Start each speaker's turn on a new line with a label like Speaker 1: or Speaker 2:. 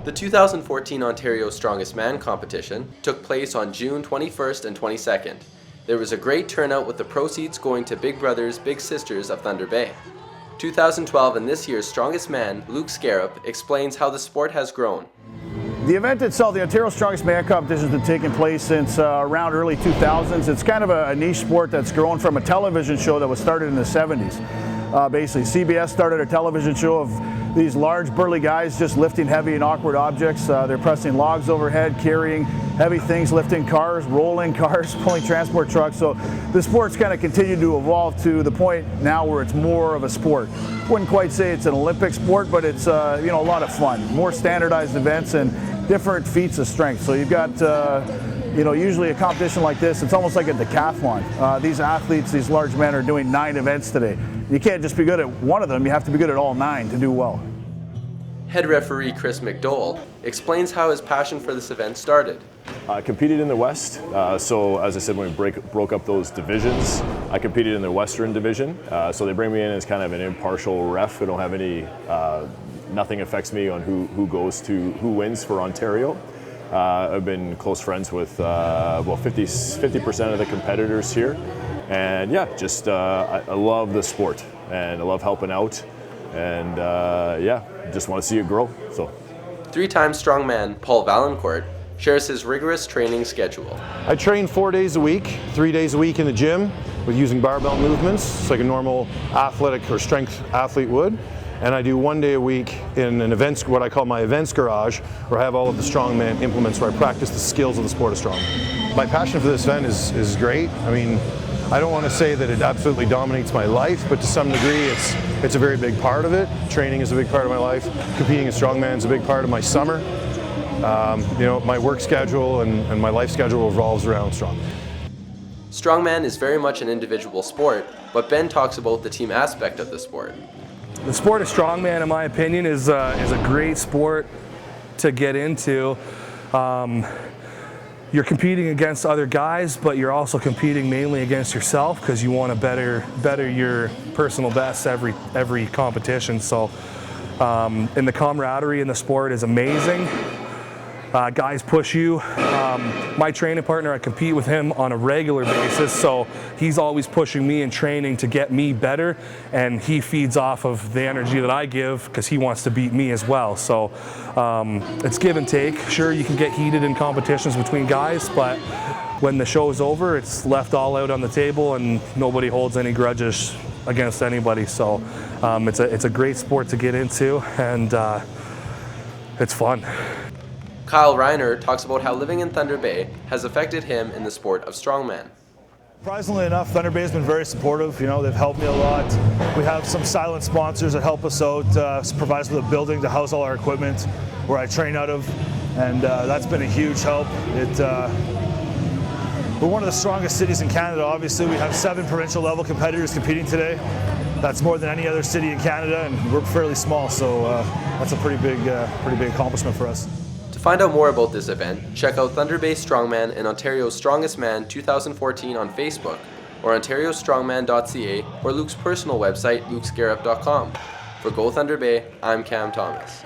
Speaker 1: The 2014 Ontario Strongest Man competition took place on June 21st and 22nd. There was a great turnout with the proceeds going to Big Brothers Big Sisters of Thunder Bay. 2012 and this year's Strongest Man, Luke Scarab, explains how the sport has grown.
Speaker 2: The event itself, the Ontario Strongest Man competition, has been taking place since around early 2000s. It's kind of a niche sport that's grown from a television show that was started in the 70s. Basically, CBS started a television show of these large burly guys just lifting heavy and awkward objects. They're pressing logs overhead, carrying heavy things, lifting cars, rolling cars, pulling transport trucks. So the sport's kind of continued to evolve to the point now where it's more of a sport. Wouldn't quite say it's an Olympic sport, but it's a lot of fun. More standardized events and different feats of strength. So you've got usually a competition like this, it's almost like a decathlon. These athletes, these large men, are doing 9 events today. You can't just be good at one of them, you have to be good at all 9 to do well.
Speaker 1: Head referee Chris McDowell explains how his passion for this event started.
Speaker 3: I competed in the West, so as I said, when we broke up those divisions, I competed in the Western division. So they bring me in as kind of an impartial ref. I don't have any, nothing affects me on who wins for Ontario. I've been close friends with 50% of the competitors here, and yeah, just I love the sport and I love helping out, and just want to see it grow. So,
Speaker 1: 3-time strongman Paul Valancourt shares his rigorous training schedule.
Speaker 4: I train 4 days a week, 3 days a week in the gym with using barbell movements. It's like a normal athletic or strength athlete would. And I do 1 day a week in an events, what I call my events garage, where I have all of the strongman implements where I practice the skills of the sport of strongman. My passion for this event is great. I mean, I don't want to say that it absolutely dominates my life, but to some degree it's a very big part of it. Training is a big part of my life. Competing in strongman is a big part of my summer. My work schedule and my life schedule revolves around strongman.
Speaker 1: Strongman is very much an individual sport, but Ben talks about the team aspect of the sport.
Speaker 5: The sport of strongman, in my opinion, is a great sport to get into. You're competing against other guys, but you're also competing mainly against yourself because you want to better your personal best every competition. So, and the camaraderie in the sport is amazing. Guys push you. My training partner, I compete with him on a regular basis, so he's always pushing me in training to get me better, and he feeds off of the energy that I give because he wants to beat me as well. So it's give and take. Sure, you can get heated in competitions between guys, but when the show is over, it's left all out on the table and nobody holds any grudges against anybody. So it's a great sport to get into, and it's fun.
Speaker 1: Kyle Reiner talks about how living in Thunder Bay has affected him in the sport of strongman.
Speaker 2: Surprisingly enough, Thunder Bay has been very supportive. They've helped me a lot. We have some silent sponsors that help us out, provide us with a building to house all our equipment where I train out of, and that's been a huge help. We're one of the strongest cities in Canada, obviously. We have 7 provincial level competitors competing today. That's more than any other city in Canada, and we're fairly small, so that's a pretty big accomplishment for us.
Speaker 1: To find out more about this event, check out Thunder Bay Strongman and Ontario's Strongest Man 2014 on Facebook, or ontariostrongman.ca, or Luke's personal website, lukescarab.com. For Go Thunder Bay, I'm Cam Thomas.